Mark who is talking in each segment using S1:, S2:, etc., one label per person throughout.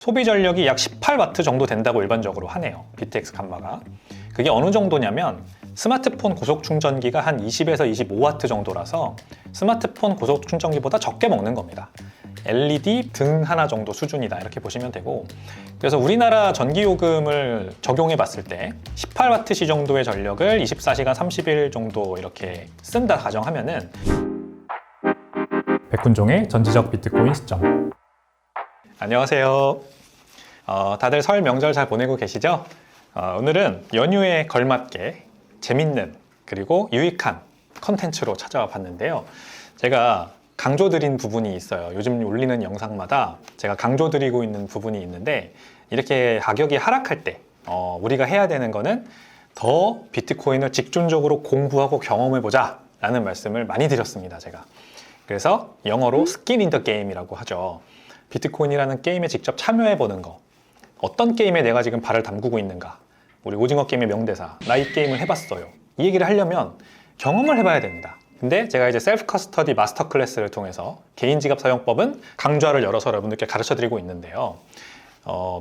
S1: 소비 전력이 약 18W 정도 된다고 일반적으로 하네요. BTX 감마가. 그게 어느 정도냐면 스마트폰 고속 충전기가 한 20에서 25W 정도라서 스마트폰 고속 충전기보다 적게 먹는 겁니다. LED 등 하나 정도 수준이다 이렇게 보시면 되고, 그래서 우리나라 전기요금을 적용해 봤을 때 18W 정도의 전력을 24시간 30일 정도 이렇게 쓴다 가정하면은
S2: 백훈종의 전지적 비트코인 시점.
S1: 안녕하세요. 다들 설 명절 잘 보내고 계시죠? 오늘은 연휴에 걸맞게 재밌는 그리고 유익한 컨텐츠로 찾아와 봤는데요. 제가 강조드린 부분이 있어요. 요즘 올리는 영상마다 제가 강조드리고 있는 부분이 있는데, 이렇게 가격이 하락할 때 우리가 해야 되는 거는 더 비트코인을 집중적으로 공부하고 경험해보자 라는 말씀을 많이 드렸습니다, 제가. 그래서 영어로 스킨 인 더 게임이라고 하죠. 비트코인이라는 게임에 직접 참여해보는 거. 어떤 게임에 내가 지금 발을 담그고 있는가. 우리 오징어 게임의 명대사, 나 이 게임을 해봤어요. 이 얘기를 하려면 경험을 해봐야 됩니다. 근데 제가 이제 셀프 커스터디 마스터 클래스를 통해서 개인 지갑 사용법은 강좌를 열어서 여러분들께 가르쳐 드리고 있는데요.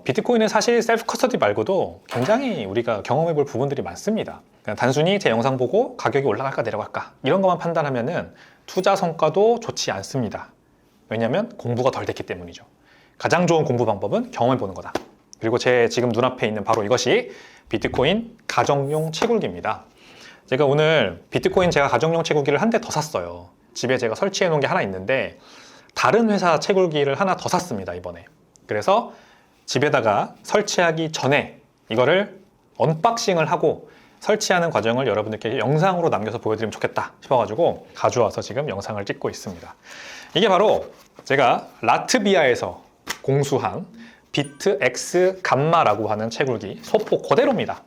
S1: 비트코인은 사실 셀프 커스터디 말고도 굉장히 우리가 경험해 볼 부분들이 많습니다. 그냥 단순히 제 영상 보고 가격이 올라갈까 내려갈까 이런 것만 판단하면은 투자 성과도 좋지 않습니다. 왜냐하면 공부가 덜 됐기 때문이죠. 가장 좋은 공부 방법은 경험해 보는 거다. 그리고 제 지금 눈앞에 있는 바로 이것이 비트코인 가정용 채굴기입니다. 제가 오늘 비트코인 제가 가정용 채굴기를 한 대 더 샀어요. 집에 제가 설치해 놓은 게 하나 있는데 다른 회사 채굴기를 하나 더 샀습니다, 이번에. 그래서 집에다가 설치하기 전에 이거를 언박싱을 하고 설치하는 과정을 여러분들께 영상으로 남겨서 보여드리면 좋겠다 싶어가지고 가져와서 지금 영상을 찍고 있습니다. 이게 바로 제가 라트비아에서 공수한 비트X 감마라고 하는 채굴기 소포 그대로입니다.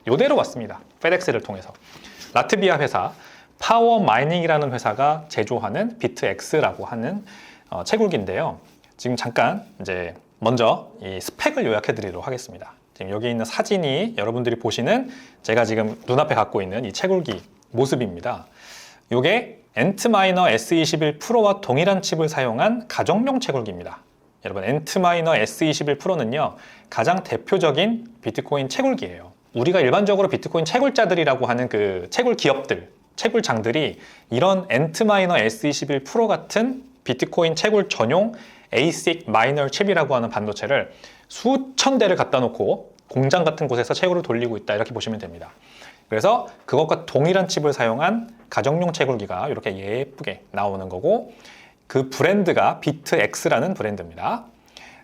S1: 이대로 왔습니다. 페덱스를 통해서. 라트비아 회사 파워 마이닝이라는 회사가 제조하는 비트X라고 하는 채굴기인데요. 지금 잠깐 이제 먼저 이 스펙을 요약해 드리도록 하겠습니다. 지금 여기 있는 사진이 여러분들이 보시는 제가 지금 눈앞에 갖고 있는 이 채굴기 모습입니다. 이게 엔트마이너 S21 프로와 동일한 칩을 사용한 가정용 채굴기입니다. 여러분, 엔트마이너 S21 프로는요, 가장 대표적인 비트코인 채굴기예요. 우리가 일반적으로 비트코인 채굴자들이라고 하는 그 채굴 기업들, 채굴장들이 이런 엔트마이너 S21 프로 같은 비트코인 채굴 전용 ASIC 마이너 칩이라고 하는 반도체를 수천 대를 갖다 놓고 공장 같은 곳에서 채굴을 돌리고 있다, 이렇게 보시면 됩니다. 그래서 그것과 동일한 칩을 사용한 가정용 채굴기가 이렇게 예쁘게 나오는 거고, 그 브랜드가 비트X라는 브랜드입니다.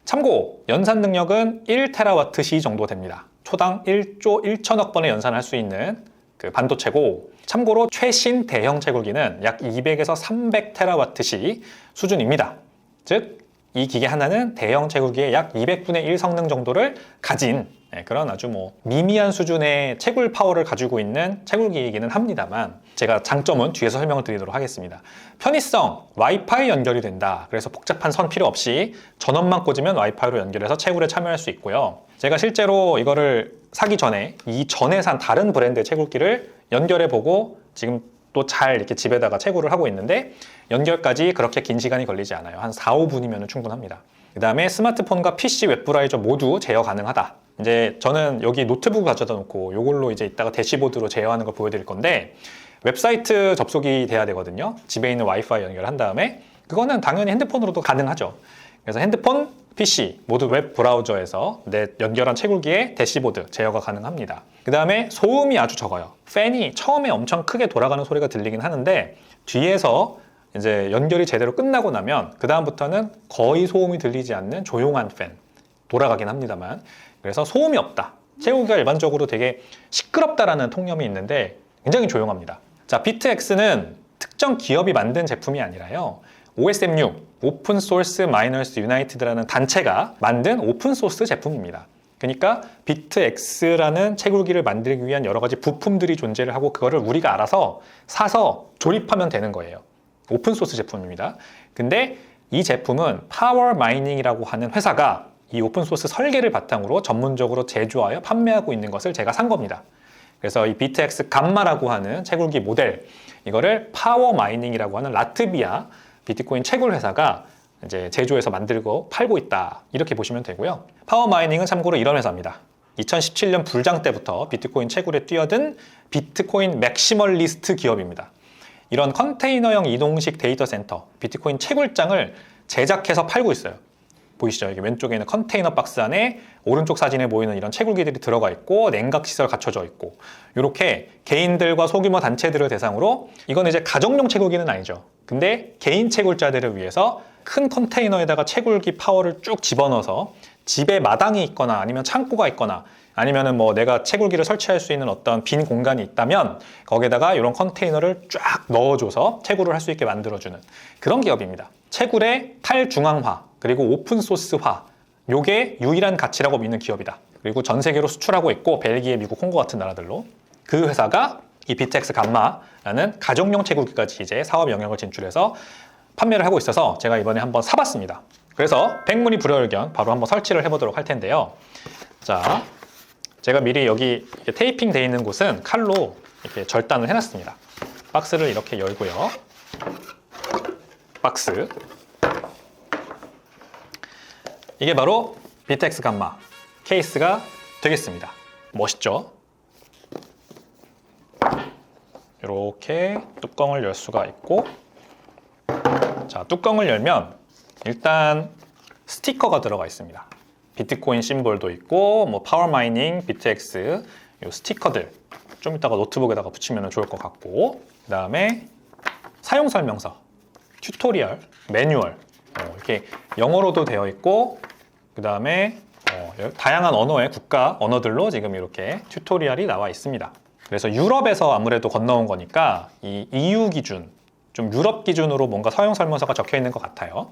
S1: 참고 연산 능력은 1TWh 정도 됩니다. 초당 1조 1천억 번의 연산할 수 있는 그 반도체고, 참고로 최신 대형 채굴기는 약 200에서 300TWh 수준입니다. 즉 이 기계 하나는 대형 채굴기의 약 200분의 1 성능 정도를 가진 그런 아주 미미한 수준의 채굴 파워를 가지고 있는 채굴기이기는 합니다만, 제가 장점은 뒤에서 설명을 드리도록 하겠습니다. 편의성, 와이파이 연결이 된다. 그래서 복잡한 선 필요 없이 전원만 꽂으면 와이파이로 연결해서 채굴에 참여할 수 있고요. 제가 실제로 이거를 사기 전에 이전에 산 다른 브랜드의 채굴기를 연결해보고 지금 또 잘 이렇게 집에다가 채굴을 하고 있는데, 연결까지 그렇게 긴 시간이 걸리지 않아요. 한 4, 5분이면 충분합니다. 그 다음에 스마트폰과 PC 웹브라우저 모두 제어 가능하다. 이제 저는 여기 노트북을 가져다 놓고 이걸로 이제 이따가 대시보드로 제어하는 걸 보여드릴 건데, 웹사이트 접속이 돼야 되거든요. 집에 있는 와이파이 연결한 다음에 그거는 당연히 핸드폰으로도 가능하죠. 그래서 핸드폰, PC 모두 웹 브라우저에서 내 연결한 채굴기에 대시보드 제어가 가능합니다. 그 다음에 소음이 아주 적어요. 팬이 처음에 엄청 크게 돌아가는 소리가 들리긴 하는데, 뒤에서 이제 연결이 제대로 끝나고 나면 그 다음부터는 거의 소음이 들리지 않는 조용한 팬, 돌아가긴 합니다만, 그래서 소음이 없다. 채굴기가 일반적으로 되게 시끄럽다라는 통념이 있는데 굉장히 조용합니다. 자, 비트X는 특정 기업이 만든 제품이 아니라요, OSMU, 오픈 소스 마이너스 유나이티드라는 단체가 만든 오픈 소스 제품입니다. 그러니까 비트X라는 채굴기를 만들기 위한 여러 가지 부품들이 존재를 하고, 그거를 우리가 알아서 사서 조립하면 되는 거예요. 오픈 소스 제품입니다. 근데 이 제품은 파워 마이닝이라고 하는 회사가 이 오픈 소스 설계를 바탕으로 전문적으로 제조하여 판매하고 있는 것을 제가 산 겁니다. 그래서 이 BTX 감마라고 하는 채굴기 모델, 이거를 파워 마이닝이라고 하는 라트비아 비트코인 채굴 회사가 이제 제조해서 만들고 팔고 있다. 이렇게 보시면 되고요. 파워마이닝은 참고로 이런 회사입니다. 2017년 불장 때부터 비트코인 채굴에 뛰어든 비트코인 맥시멀리스트 기업입니다. 이런 컨테이너형 이동식 데이터 센터, 비트코인 채굴장을 제작해서 팔고 있어요. 보이시죠? 여기 왼쪽에 있는 컨테이너 박스 안에 오른쪽 사진에 보이는 이런 채굴기들이 들어가 있고 냉각 시설 갖춰져 있고 이렇게 개인들과 소규모 단체들을 대상으로 이건 이제 가정용 채굴기는 아니죠. 근데 개인 채굴자들을 위해서 큰 컨테이너에다가 채굴기 파워를 쭉 집어넣어서 집에 마당이 있거나 아니면 창고가 있거나 아니면은 뭐 내가 채굴기를 설치할 수 있는 어떤 빈 공간이 있다면 거기에다가 이런 컨테이너를 쫙 넣어줘서 채굴을 할 수 있게 만들어주는 그런 기업입니다. 채굴의 탈중앙화 그리고 오픈소스화 요게 유일한 가치라고 믿는 기업이다. 그리고 전 세계로 수출하고 있고 벨기에, 미국, 홍고 같은 나라들로 그 회사가 이 비트엑스 감마라는 가정용 채굴기까지 이제 사업 영역을 진출해서 판매를 하고 있어서 제가 이번에 한번 사봤습니다. 그래서 백문이 불여일견 바로 한번 설치를 해보도록 할 텐데요. 자, 제가 미리 여기 테이핑 되어 있는 곳은 칼로 이렇게 절단을 해놨습니다. 박스를 이렇게 열고요. 박스. 이게 바로 비트엑스 감마 케이스가 되겠습니다. 멋있죠? 이렇게 뚜껑을 열 수가 있고, 자, 뚜껑을 열면 일단 스티커가 들어가 있습니다. 비트코인 심볼도 있고 뭐 파워마이닝, 비트엑스 이 스티커들 좀 이따가 노트북에다가 붙이면 좋을 것 같고, 그 다음에 사용설명서, 튜토리얼, 매뉴얼 이렇게 영어로도 되어 있고, 그 다음에 다양한 언어의 국가 언어들로 지금 이렇게 튜토리얼이 나와 있습니다. 그래서 유럽에서 아무래도 건너온 거니까 이 EU 기준, 좀 유럽 기준으로 뭔가 사용설명서가 적혀 있는 것 같아요.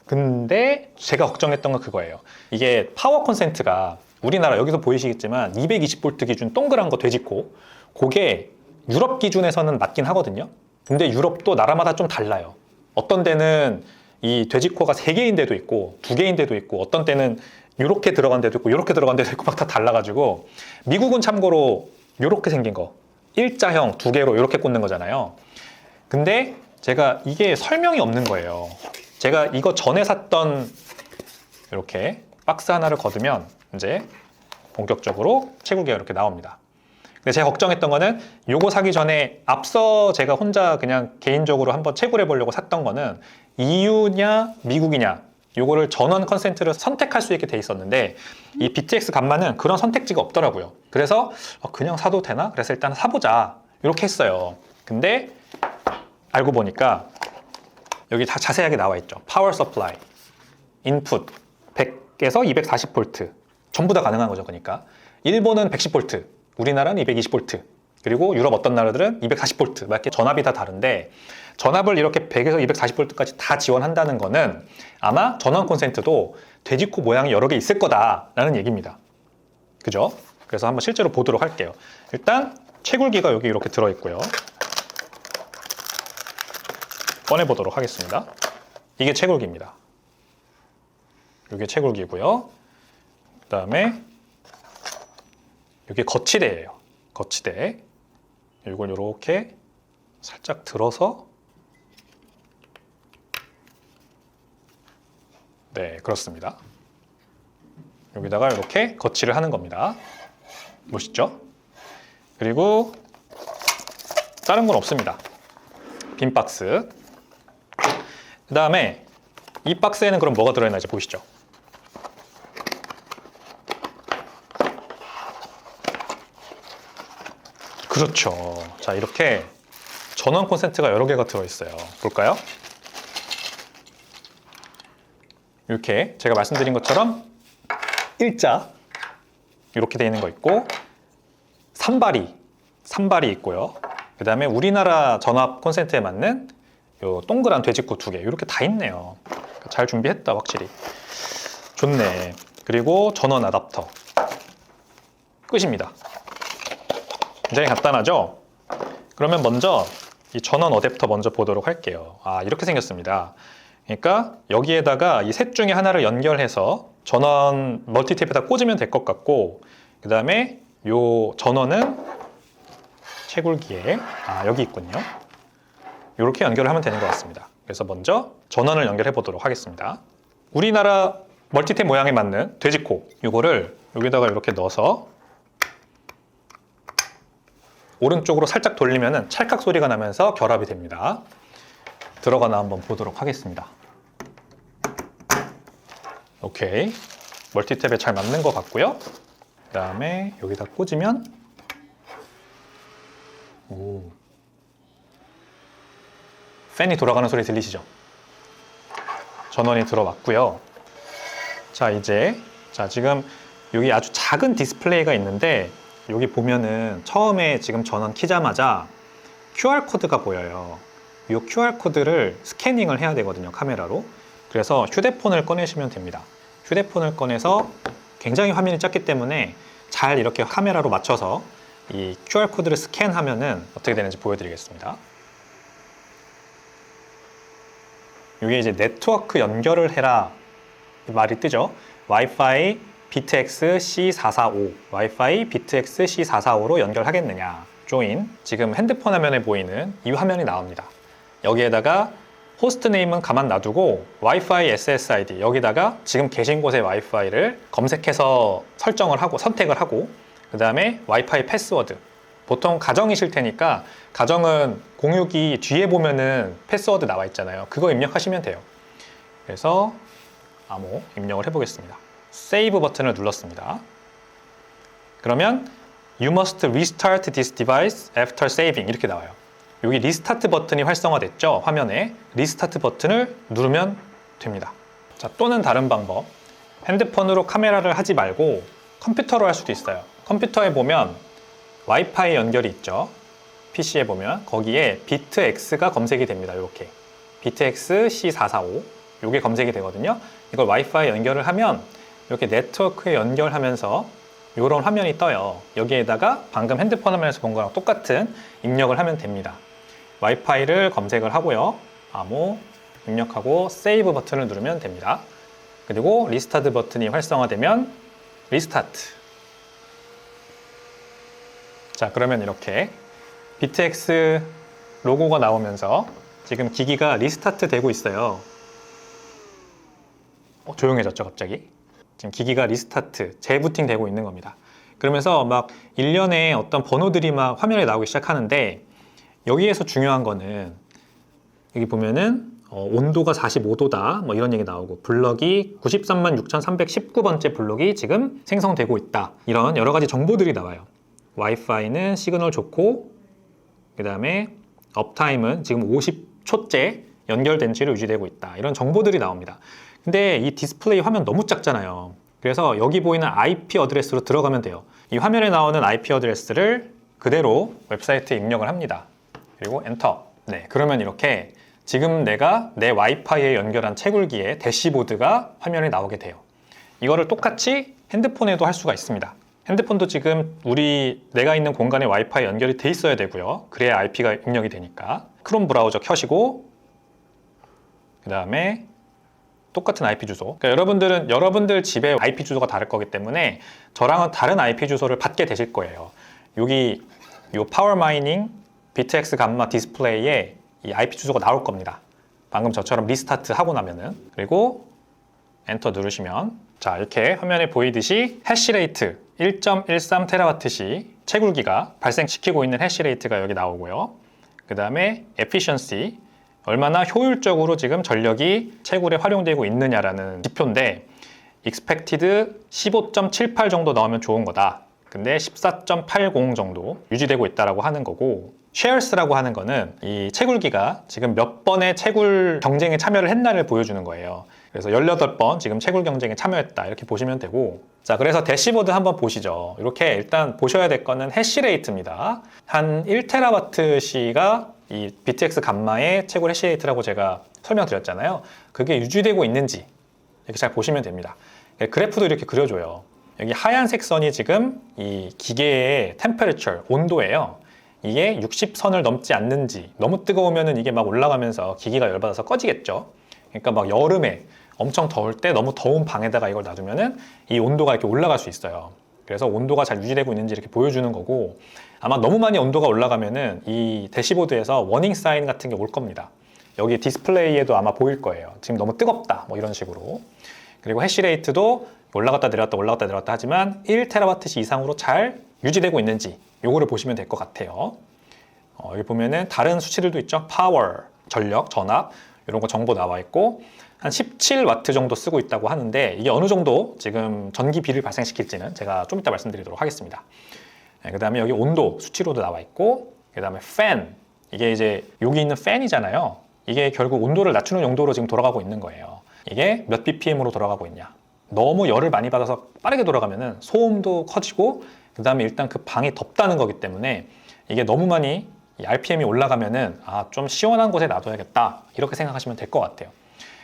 S1: 근데 제가 걱정했던 건 그거예요. 이게 파워 콘센트가 우리나라 여기서 보이시겠지만 220V 기준 동그란 거 돼지코, 그게 유럽 기준에서는 맞긴 하거든요. 근데 유럽도 나라마다 좀 달라요. 어떤 데는 이 돼지코가 3개인 데도 있고 2개인 데도 있고 어떤 때는 이렇게 들어간 데도 있고 이렇게 들어간 데도 있고 막 다 달라가지고, 미국은 참고로 이렇게 생긴 거 일자형 2개로 이렇게 꽂는 거잖아요. 근데 제가 이게 설명이 없는 거예요. 제가 이거 전에 샀던 이렇게 박스 하나를 거두면 이제 본격적으로 채굴기가 이렇게 나옵니다. 근데 제가 걱정했던 거는 요거 사기 전에 앞서 제가 혼자 그냥 개인적으로 한번 채굴해 보려고 샀던 거는 EU냐 미국이냐 요거를 전원 컨센트를 선택할 수 있게 돼 있었는데 이 BTX 감마는 그런 선택지가 없더라고요. 그래서 그냥 사도 되나? 그래서 일단 사보자 이렇게 했어요. 근데 알고 보니까 여기 다 자세하게 나와 있죠. 파워 서플라이, 인풋 100에서 240V 전부 다 가능한 거죠. 그러니까 일본은 110V, 우리나라는 220V, 그리고 유럽 어떤 나라들은 240V, 이렇게 전압이 다 다른데 전압을 이렇게 100에서 240V까지 다 지원한다는 거는 아마 전원 콘센트도 돼지코 모양이 여러 개 있을 거다라는 얘기입니다. 그죠? 그래서 한번 실제로 보도록 할게요. 일단 채굴기가 여기 이렇게 들어있고요. 꺼내보도록 하겠습니다. 이게 채굴기입니다. 이게 채굴기고요. 그 다음에 이게 거치대예요. 거치대. 이걸 이렇게 살짝 들어서, 네, 그렇습니다. 여기다가 이렇게 거치를 하는 겁니다. 멋있죠? 그리고 다른 건 없습니다. 빈 박스. 그 다음에 이 박스에는 그럼 뭐가 들어있나 이제 보시죠. 그렇죠. 자, 이렇게 전원 콘센트가 여러 개가 들어있어요. 볼까요? 이렇게 제가 말씀드린 것처럼 일자 이렇게 되어 있는 거 있고, 산발이 있고요. 그 다음에 우리나라 전압 콘센트에 맞는 요 동그란 돼지코 2개 이렇게 다 있네요. 잘 준비했다 확실히. 좋네. 그리고 전원 아답터 끝입니다. 굉장히 간단하죠? 그러면 먼저 이 전원 어댑터 먼저 보도록 할게요. 아, 이렇게 생겼습니다. 그러니까 여기에다가 이 셋 중에 하나를 연결해서 전원 멀티탭에다 꽂으면 될 것 같고, 그 다음에 요 전원은 채굴기에 여기 있군요. 이렇게 연결을 하면 되는 것 같습니다. 그래서 먼저 전원을 연결해 보도록 하겠습니다. 우리나라 멀티탭 모양에 맞는 돼지코, 이거를 여기다가 이렇게 넣어서 오른쪽으로 살짝 돌리면 찰칵 소리가 나면서 결합이 됩니다. 들어가나 한번 보도록 하겠습니다. 오케이, 멀티탭에 잘 맞는 것 같고요. 그 다음에 여기다 꽂으면 팬이 돌아가는 소리 들리시죠? 전원이 들어왔고요. 자, 이제 지금 여기 아주 작은 디스플레이가 있는데 여기 보면은 처음에 지금 전원 키자마자 QR코드가 보여요. 이 QR코드를 스캐닝을 해야 되거든요, 카메라로. 그래서 휴대폰을 꺼내시면 됩니다. 휴대폰을 꺼내서 굉장히 화면이 작기 때문에 잘 이렇게 카메라로 맞춰서 이 QR코드를 스캔하면은 어떻게 되는지 보여드리겠습니다. 이게 이제 네트워크 연결을 해라 말이 뜨죠. 와이파이 비트X C445, 와이파이 비트X C445로 연결하겠느냐, join. 지금 핸드폰 화면에 보이는 이 화면이 나옵니다. 여기에다가 호스트 네임은 가만 놔두고 와이파이 SSID, 여기다가 지금 계신 곳의 와이파이를 검색해서 설정을 하고 선택을 하고, 그 다음에 와이파이 패스워드. 보통 가정이실 테니까 가정은 공유기 뒤에 보면은 패스워드 나와 있잖아요. 그거 입력하시면 돼요. 그래서 암호 입력을 해보겠습니다. 세이브 버튼을 눌렀습니다. 그러면 You must restart this device after saving 이렇게 나와요. 여기 리스타트 버튼이 활성화됐죠? 화면에 리스타트 버튼을 누르면 됩니다. 자, 또는 다른 방법, 핸드폰으로 카메라를 하지 말고 컴퓨터로 할 수도 있어요. 컴퓨터에 보면 와이파이 연결이 있죠. PC에 보면 거기에 비트X가 검색이 됩니다. 이렇게 비트X C445 이게 검색이 되거든요. 이걸 와이파이 연결을 하면 이렇게 네트워크에 연결하면서 이런 화면이 떠요. 여기에다가 방금 핸드폰 화면에서 본 거랑 똑같은 입력을 하면 됩니다. 와이파이를 검색을 하고요. 암호 입력하고 세이브 버튼을 누르면 됩니다. 그리고 리스타트 버튼이 활성화되면 리스타트. 자, 그러면 이렇게 비트X 로고가 나오면서 지금 기기가 리스타트 되고 있어요. 조용해졌죠, 갑자기? 지금 기기가 리스타트, 재부팅 되고 있는 겁니다. 그러면서 막 일련의 어떤 번호들이 막 화면에 나오기 시작하는데, 여기에서 중요한 거는 여기 보면은 온도가 45도다 뭐 이런 얘기 나오고, 블럭이 936,319번째 블럭이 지금 생성되고 있다, 이런 여러 가지 정보들이 나와요. 와이파이는 시그널 좋고, 그 다음에 업타임은 지금 50초째 연결된 채로 유지되고 있다, 이런 정보들이 나옵니다. 근데 이 디스플레이 화면 너무 작잖아요. 그래서 여기 보이는 IP 어드레스로 들어가면 돼요. 이 화면에 나오는 IP 어드레스를 그대로 웹사이트에 입력을 합니다. 그리고 엔터. 네, 그러면 이렇게 지금 내가 내 와이파이에 연결한 채굴기의 대시보드가 화면에 나오게 돼요. 이거를 똑같이 핸드폰에도 할 수가 있습니다. 핸드폰도 지금 내가 있는 공간에 와이파이 연결이 돼 있어야 되고요. 그래야 IP가 입력이 되니까. 크롬 브라우저 켜시고, 그 다음에 똑같은 IP 주소. 그러니까 여러분들 집에 IP 주소가 다를 거기 때문에 저랑은 다른 IP 주소를 받게 되실 거예요. 여기 이 파워 마이닝 비트X 감마 디스플레이에 이 IP 주소가 나올 겁니다. 방금 저처럼 리스타트 하고 나면은. 그리고 엔터 누르시면, 자, 이렇게 화면에 보이듯이 해시레이트 1.13TW시 채굴기가 발생시키고 있는 해시레이트가 여기 나오고요. 그 다음에 efficiency, 얼마나 효율적으로 지금 전력이 채굴에 활용되고 있느냐라는 지표인데, expected 15.78 정도 나오면 좋은 거다. 근데 14.80 정도 유지되고 있다라고 하는 거고, shares라고 하는 거는 이 채굴기가 지금 몇 번의 채굴 경쟁에 참여를 했나를 보여주는 거예요. 그래서 18번 지금 채굴 경쟁에 참여했다, 이렇게 보시면 되고. 자, 그래서 대시보드 한번 보시죠. 이렇게 일단 보셔야 될 거는 해시레이트입니다. 한 1TW시가 이 BTX 감마의 채굴 해시레이트라고 제가 설명드렸잖아요. 그게 유지되고 있는지 이렇게 잘 보시면 됩니다. 그래프도 이렇게 그려줘요. 여기 하얀색 선이 지금 이 기계의 temperature, 온도예요. 이게 60선을 넘지 않는지, 너무 뜨거우면은 이게 막 올라가면서 기기가 열받아서 꺼지겠죠. 그러니까 막 여름에 엄청 더울 때 너무 더운 방에다가 이걸 놔두면은 이 온도가 이렇게 올라갈 수 있어요. 그래서 온도가 잘 유지되고 있는지 이렇게 보여주는 거고, 아마 너무 많이 온도가 올라가면은 이 대시보드에서 워닝 사인 같은 게 올 겁니다. 여기 디스플레이에도 아마 보일 거예요. 지금 너무 뜨겁다 뭐 이런 식으로. 그리고 해시레이트도 올라갔다 내려갔다 하지만 1TWh 이상으로 잘 유지되고 있는지 요거를 보시면 될 것 같아요. 여기 보면은 다른 수치들도 있죠. 파워, 전력, 전압 이런 거 정보 나와 있고 한 17W 정도 쓰고 있다고 하는데 이게 어느 정도 지금 전기비를 발생시킬지는 제가 좀 이따 말씀드리도록 하겠습니다. 그 다음에 여기 온도 수치로도 나와 있고 그 다음에 팬, 이게 이제 여기 있는 팬이잖아요. 이게 결국 온도를 낮추는 용도로 지금 돌아가고 있는 거예요. 이게 몇 BPM으로 돌아가고 있냐. 너무 열을 많이 받아서 빠르게 돌아가면은 소음도 커지고 그 다음에 일단 그 방이 덥다는 거기 때문에 이게 너무 많이 이 RPM이 올라가면은 좀 시원한 곳에 놔둬야겠다 이렇게 생각하시면 될 것 같아요.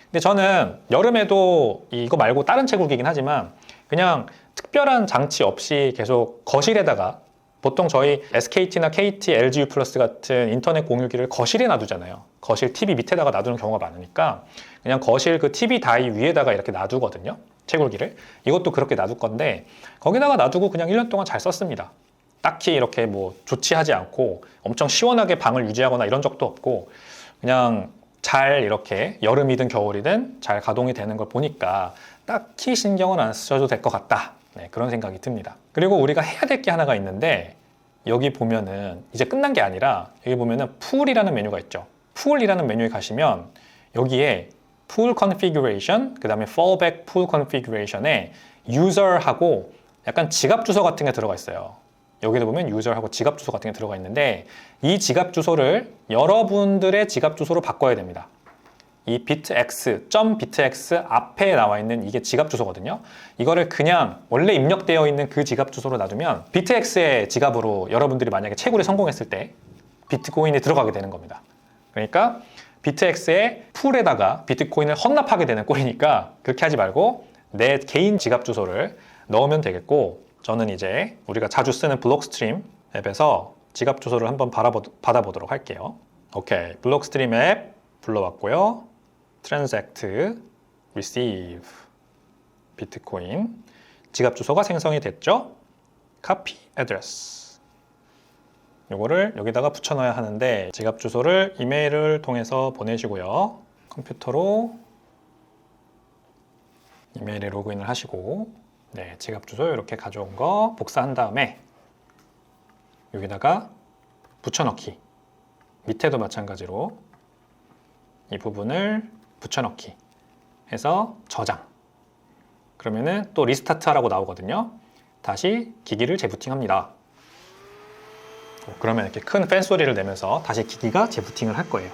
S1: 근데 저는 여름에도 이거 말고 다른 채굴기긴 하지만 그냥 특별한 장치 없이 계속 거실에다가 보통 저희 SKT나 KT, LG U+ 같은 인터넷 공유기를 거실에 놔두잖아요. 거실 TV 밑에다가 놔두는 경우가 많으니까 그냥 거실 그 TV 다이 위에다가 이렇게 놔두거든요. 채굴기를. 이것도 그렇게 놔둘 건데 거기다가 놔두고 그냥 1년 동안 잘 썼습니다. 딱히 이렇게 뭐 조치하지 않고 엄청 시원하게 방을 유지하거나 이런 적도 없고 그냥 잘 이렇게 여름이든 겨울이든 잘 가동이 되는 걸 보니까 딱히 신경은 안 쓰셔도 될 것 같다. 네, 그런 생각이 듭니다. 그리고 우리가 해야 될 게 하나가 있는데 여기 보면은 이제 끝난 게 아니라 여기 보면은 풀이라는 메뉴가 있죠. 풀이라는 메뉴에 가시면 여기에 풀 configuration, 그 다음에 fallback 풀 configuration에 user하고 약간 지갑 주소 같은 게 들어가 있어요. 여기도 보면 user하고 지갑 주소 같은 게 들어가 있는데 이 지갑 주소를 여러분들의 지갑 주소로 바꿔야 됩니다. 이 bitx, .bitx 앞에 나와 있는 이게 지갑 주소거든요. 이거를 그냥 원래 입력되어 있는 그 지갑 주소로 놔두면 bitx의 지갑으로 여러분들이 만약에 채굴에 성공했을 때 비트코인에 들어가게 되는 겁니다. 그러니까 bitx의 풀에다가 비트코인을 헌납하게 되는 꼴이니까 그렇게 하지 말고 내 개인 지갑 주소를 넣으면 되겠고 저는 이제 우리가 자주 쓰는 블록스트림 앱에서 지갑 주소를 한번 받아보도록 할게요. 오케이, 블록스트림 앱 불러왔고요. transact, receive, 비트코인 지갑 주소가 생성이 됐죠. copy address 요거를 여기다가 붙여 넣어야 하는데 지갑 주소를 이메일을 통해서 보내시고요. 컴퓨터로 이메일에 로그인을 하시고 네, 지갑 주소 이렇게 가져온 거 복사한 다음에 여기다가 붙여넣기 밑에도 마찬가지로 이 부분을 붙여넣기 해서 저장 그러면은 또 리스타트 하라고 나오거든요. 다시 기기를 재부팅합니다. 그러면 이렇게 큰 팬 소리를 내면서 다시 기기가 재부팅을 할 거예요.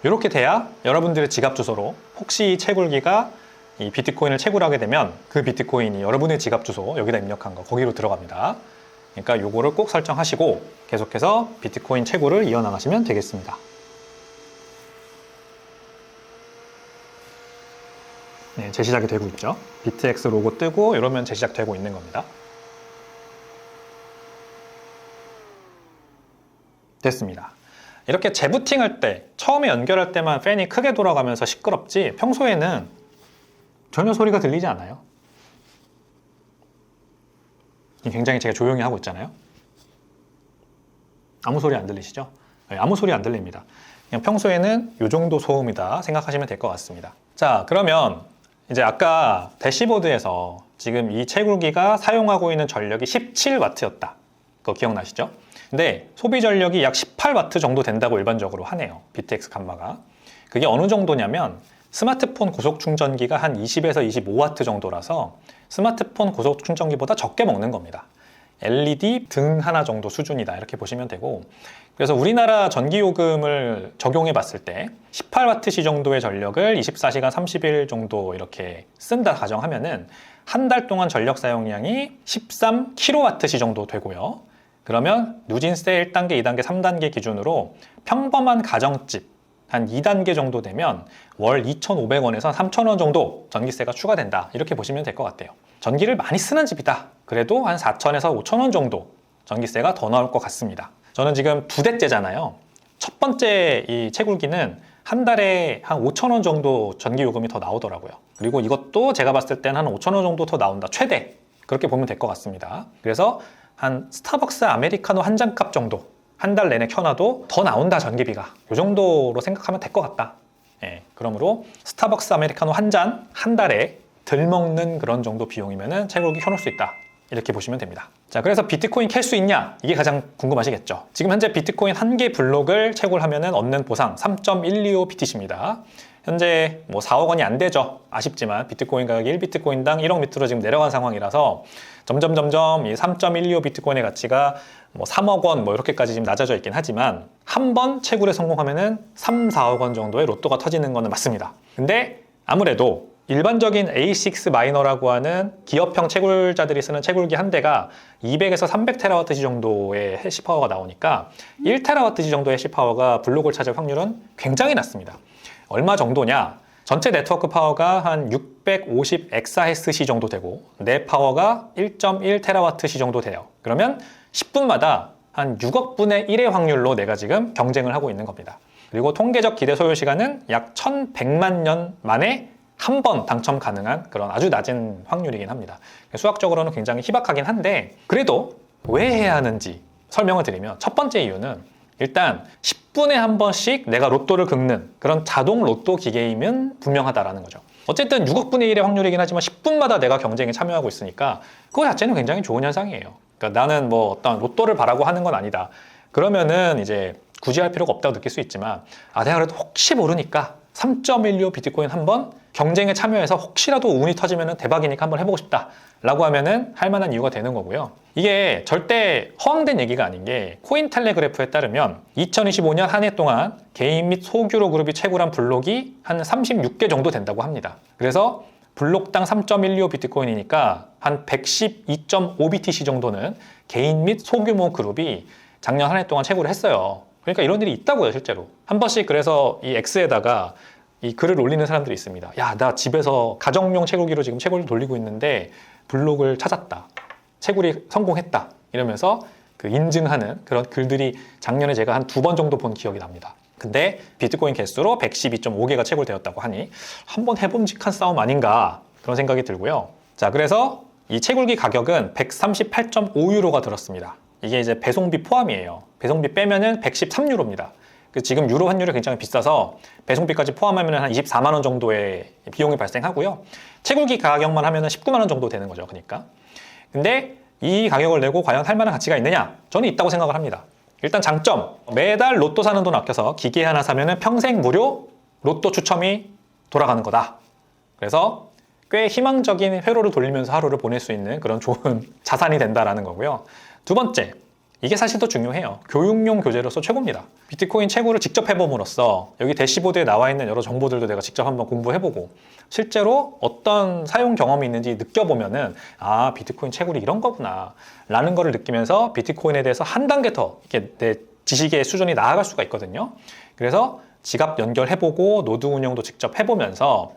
S1: 이렇게 돼야 여러분들의 지갑 주소로 혹시 이 채굴기가 이 비트코인을 채굴하게 되면 그 비트코인이 여러분의 지갑 주소 여기다 입력한 거 거기로 들어갑니다. 그러니까 요거를 꼭 설정하시고 계속해서 비트코인 채굴을 이어나가시면 되겠습니다. 네, 재시작이 되고 있죠. BitX 로고 뜨고 이러면 재시작되고 있는 겁니다. 됐습니다. 이렇게 재부팅할 때 처음에 연결할 때만 팬이 크게 돌아가면서 시끄럽지 평소에는 전혀 소리가 들리지 않아요. 굉장히 제가 조용히 하고 있잖아요. 아무 소리 안 들리시죠? 네, 아무 소리 안 들립니다. 그냥 평소에는 이 정도 소음이다 생각하시면 될 것 같습니다. 자, 그러면 이제 아까 대시보드에서 지금 이 채굴기가 사용하고 있는 전력이 17W였다. 그거 기억나시죠? 근데 소비 전력이 약 18W 정도 된다고 일반적으로 하네요. BTX 감마가. 그게 어느 정도냐면 스마트폰 고속 충전기가 한 20에서 25W 정도라서 스마트폰 고속 충전기보다 적게 먹는 겁니다. LED 등 하나 정도 수준이다 이렇게 보시면 되고 그래서 우리나라 전기요금을 적용해 봤을 때 18W 정도의 전력을 24시간 30일 정도 이렇게 쓴다 가정하면은 한 달 동안 전력 사용량이 13kWh 정도 되고요. 그러면 누진세 1단계, 2단계, 3단계 기준으로 평범한 가정집 한 2단계 정도 되면 월 2,500원에서 3,000원 정도 전기세가 추가된다 이렇게 보시면 될 것 같아요. 전기를 많이 쓰는 집이다. 그래도 한 4,000에서 5,000원 정도 전기세가 더 나올 것 같습니다. 저는 지금 2대째잖아요. 첫 번째 이 채굴기는 한 달에 한 5,000원 정도 전기요금이 더 나오더라고요. 그리고 이것도 제가 봤을 때는 한 5,000원 정도 더 나온다. 최대. 그렇게 보면 될 것 같습니다. 그래서 한 스타벅스 아메리카노 한 잔 값 정도 한 달 내내 켜놔도 더 나온다, 전기비가. 이 정도로 생각하면 될 것 같다. 예, 그러므로 스타벅스 아메리카노 한 잔 한 달에 덜 먹는 그런 정도 비용이면은 채굴기 켜놓을 수 있다, 이렇게 보시면 됩니다. 자, 그래서 비트코인 캘 수 있냐? 이게 가장 궁금하시겠죠. 지금 현재 비트코인 한 개 블록을 채굴하면은 얻는 보상 3.125 BTC입니다. 현재 뭐 4억 원이 안 되죠. 아쉽지만 비트코인 가격이 1비트코인당 1억 밑으로 지금 내려간 상황이라서 점점 이 3.125 비트코인의 가치가 뭐 3억 원 뭐 이렇게까지 지금 낮아져 있긴 하지만 한 번 채굴에 성공하면은 3, 4억 원 정도의 로또가 터지는 거는 맞습니다. 근데 아무래도 일반적인 A6 마이너라고 하는 기업형 채굴자들이 쓰는 채굴기 한 대가 200에서 300TWh 정도의 해시파워가 나오니까 1TWh 정도의 해시파워가 블록을 차지할 확률은 굉장히 낮습니다. 얼마 정도냐? 전체 네트워크 파워가 한 650 엑사헤스시 정도 되고 내 파워가 1.1TWh 정도 돼요. 그러면 10분마다 한 6억 분의 1의 확률로 내가 지금 경쟁을 하고 있는 겁니다. 그리고 통계적 기대 소요 시간은 약 1100만 년 만에 한 번 당첨 가능한 그런 아주 낮은 확률이긴 합니다. 수학적으로는 굉장히 희박하긴 한데 그래도 왜 해야 하는지 설명을 드리면 첫 번째 이유는 일단 10분에 한 번씩 내가 로또를 긁는 그런 자동 로또 기계이면 분명하다라는 거죠. 어쨌든 6억 분의 1의 확률이긴 하지만 10분마다 내가 경쟁에 참여하고 있으니까 그거 자체는 굉장히 좋은 현상이에요. 그러니까 나는 뭐 어떤 로또를 바라고 하는 건 아니다. 그러면은 이제 굳이 할 필요가 없다고 느낄 수 있지만 내가 그래도 혹시 모르니까 3.125 비트코인 한번 경쟁에 참여해서 혹시라도 운이 터지면 대박이니까 한번 해보고 싶다 라고 하면은 할 만한 이유가 되는 거고요. 이게 절대 허황된 얘기가 아닌 게 코인텔레그래프에 따르면 2025년 한 해 동안 개인 및 소규모 그룹이 채굴한 블록이 한 36개 정도 된다고 합니다. 그래서 블록당 3.125 비트코인이니까 한 112.5 BTC 정도는 개인 및 소규모 그룹이 작년 한 해 동안 채굴을 했어요. 그러니까 이런 일이 있다고요, 실제로. 한 번씩 그래서 이 X에다가 이 글을 올리는 사람들이 있습니다. 야, 나 집에서 가정용 채굴기로 지금 채굴을 돌리고 있는데 블록을 찾았다. 채굴이 성공했다. 이러면서 그 인증하는 그런 글들이 작년에 제가 한 2번 정도 본 기억이 납니다. 근데 비트코인 개수로 112.5개가 채굴되었다고 하니 한번 해봄직한 싸움 아닌가 그런 생각이 들고요. 자, 그래서 이 채굴기 가격은 138.5유로가 들었습니다. 이게 이제 배송비 포함이에요. 배송비 빼면은 113유로입니다. 지금 유로 환율이 굉장히 비싸서 배송비까지 포함하면 한 24만 원 정도의 비용이 발생하고요. 채굴기 가격만 하면 19만 원 정도 되는 거죠. 그러니까. 근데 이 가격을 내고 과연 할 만한 가치가 있느냐? 저는 있다고 생각을 합니다. 일단 장점, 매달 로또 사는 돈 아껴서 기계 하나 사면 평생 무료 로또 추첨이 돌아가는 거다. 그래서 꽤 희망적인 회로를 돌리면서 하루를 보낼 수 있는 그런 좋은 자산이 된다라는 거고요. 두 번째, 이게 사실 더 중요해요. 교육용 교재로서 최고입니다. 비트코인 채굴을 직접 해봄으로써 여기 대시보드에 나와 있는 여러 정보들도 내가 직접 한번 공부해보고 실제로 어떤 사용 경험이 있는지 느껴보면은 비트코인 채굴이 이런 거구나 라는 거를 느끼면서 비트코인에 대해서 한 단계 더 이렇게 내 지식의 수준이 나아갈 수가 있거든요. 그래서 지갑 연결해보고 노드 운영도 직접 해보면서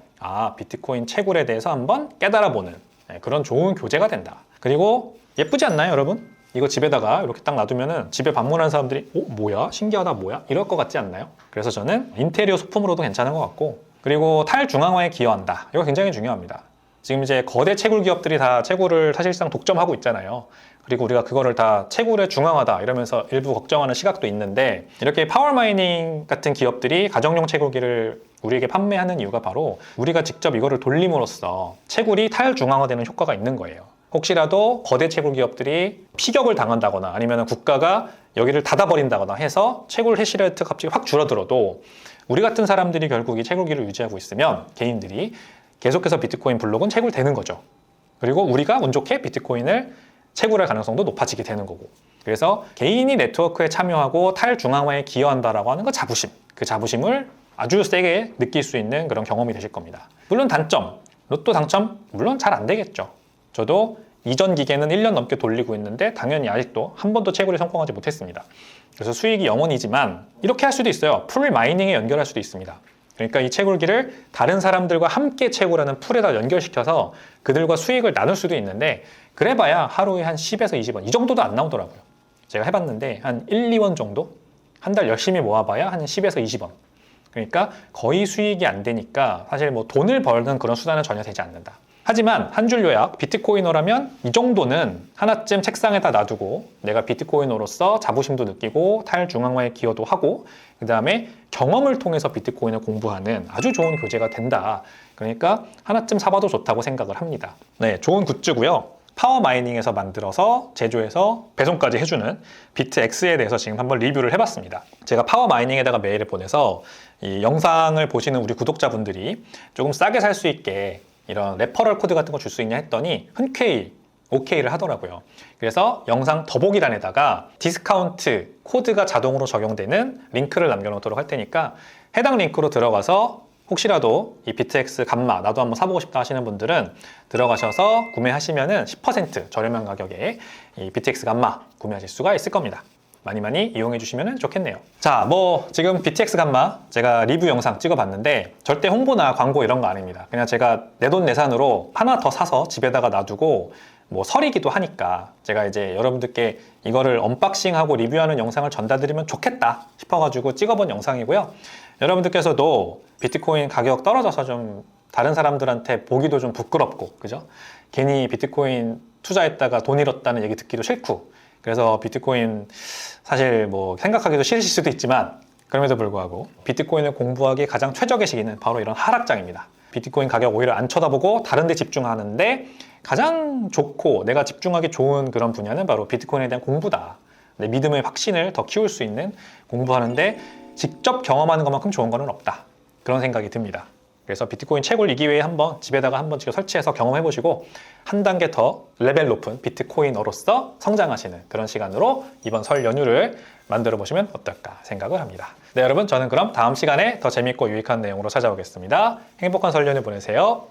S1: 비트코인 채굴에 대해서 한번 깨달아보는 그런 좋은 교재가 된다. 그리고 예쁘지 않나요, 여러분? 이거 집에다가 이렇게 딱 놔두면은 집에 방문하는 사람들이 뭐야? 신기하다, 뭐야? 이럴 것 같지 않나요? 그래서 저는 인테리어 소품으로도 괜찮은 것 같고 그리고 탈중앙화에 기여한다. 이거 굉장히 중요합니다. 지금 이제 거대 채굴 기업들이 다 채굴을 사실상 독점하고 있잖아요. 그리고 우리가 그거를 다 채굴의 중앙화다 이러면서 일부 걱정하는 시각도 있는데 이렇게 파워마이닝 같은 기업들이 가정용 채굴기를 우리에게 판매하는 이유가 바로 우리가 직접 이거를 돌림으로써 채굴이 탈중앙화되는 효과가 있는 거예요. 혹시라도 거대 채굴 기업들이 피격을 당한다거나 아니면 국가가 여기를 닫아버린다거나 해서 채굴 해시레이트가 갑자기 확 줄어들어도 우리 같은 사람들이 결국 이 채굴기를 유지하고 있으면 개인들이 계속해서 비트코인 블록은 채굴되는 거죠. 그리고 우리가 운 좋게 비트코인을 채굴할 가능성도 높아지게 되는 거고. 그래서 개인이 네트워크에 참여하고 탈중앙화에 기여한다라고 하는 그 자부심, 그 자부심을 아주 세게 느낄 수 있는 그런 경험이 되실 겁니다. 물론 단점, 로또 당첨 물론 잘 안 되겠죠. 저도 이전 기계는 1년 넘게 돌리고 있는데 당연히 아직도 한 번도 채굴에 성공하지 못했습니다. 그래서 수익이 0원이지만 이렇게 할 수도 있어요. 풀 마이닝에 연결할 수도 있습니다. 그러니까 이 채굴기를 다른 사람들과 함께 채굴하는 풀에다 연결시켜서 그들과 수익을 나눌 수도 있는데 그래봐야 하루에 한 10에서 20원 이 정도도 안 나오더라고요. 제가 해봤는데 한 1, 2원 정도? 한 달 열심히 모아봐야 한 10에서 20원. 그러니까 거의 수익이 안 되니까 사실 뭐 돈을 벌는 그런 수단은 전혀 되지 않는다. 하지만 한 줄 요약, 비트코이너라면 이 정도는 하나쯤 책상에다 놔두고 내가 비트코이너로서 자부심도 느끼고 탈중앙화에 기여도 하고 그 다음에 경험을 통해서 비트코인을 공부하는 아주 좋은 교재가 된다. 그러니까 하나쯤 사봐도 좋다고 생각을 합니다. 네, 좋은 굿즈고요. 파워 마이닝에서 만들어서 제조해서 배송까지 해주는 비트X에 대해서 지금 한번 리뷰를 해봤습니다. 제가 파워 마이닝에다가 메일을 보내서 이 영상을 보시는 우리 구독자분들이 조금 싸게 살 수 있게 이런 레퍼럴 코드 같은 거 줄 수 있냐 했더니 흔쾌히 오케이를 하더라고요. 그래서 영상 더보기란에다가 디스카운트 코드가 자동으로 적용되는 링크를 남겨놓도록 할 테니까 해당 링크로 들어가서 혹시라도 이 비트X 감마 나도 한번 사보고 싶다 하시는 분들은 들어가셔서 구매하시면은 10% 저렴한 가격에 이 비트X 감마 구매하실 수가 있을 겁니다. 많이 이용해 주시면 좋겠네요. 자, 뭐 지금 BTX 감마 제가 리뷰 영상 찍어봤는데 절대 홍보나 광고 이런 거 아닙니다. 그냥 제가 내돈내산으로 하나 더 사서 집에다가 놔두고 뭐 설이기도 하니까 제가 이제 여러분들께 이거를 언박싱하고 리뷰하는 영상을 전달드리면 좋겠다 싶어가지고 찍어본 영상이고요. 여러분들께서도 비트코인 가격 떨어져서 좀 다른 사람들한테 보기도 좀 부끄럽고, 그죠? 괜히 비트코인 투자했다가 돈 잃었다는 얘기 듣기도 싫고, 그래서 비트코인 사실 뭐 생각하기도 싫으실 수도 있지만 그럼에도 불구하고 비트코인을 공부하기 가장 최적의 시기는 바로 이런 하락장입니다. 비트코인 가격 오히려 안 쳐다보고 다른 데 집중하는데 가장 좋고 내가 집중하기 좋은 그런 분야는 바로 비트코인에 대한 공부다. 내 믿음의 확신을 더 키울 수 있는 공부하는데 직접 경험하는 것만큼 좋은 거는 없다. 그런 생각이 듭니다. 그래서 비트코인 채굴 2기회에 한번 집에다가 한번 직접 설치해서 경험해 보시고 한 단계 더 레벨 높은 비트코이너로서 성장하시는 그런 시간으로 이번 설 연휴를 만들어 보시면 어떨까 생각을 합니다. 네, 여러분, 저는 그럼 다음 시간에 더 재밌고 유익한 내용으로 찾아오겠습니다. 행복한 설 연휴 보내세요.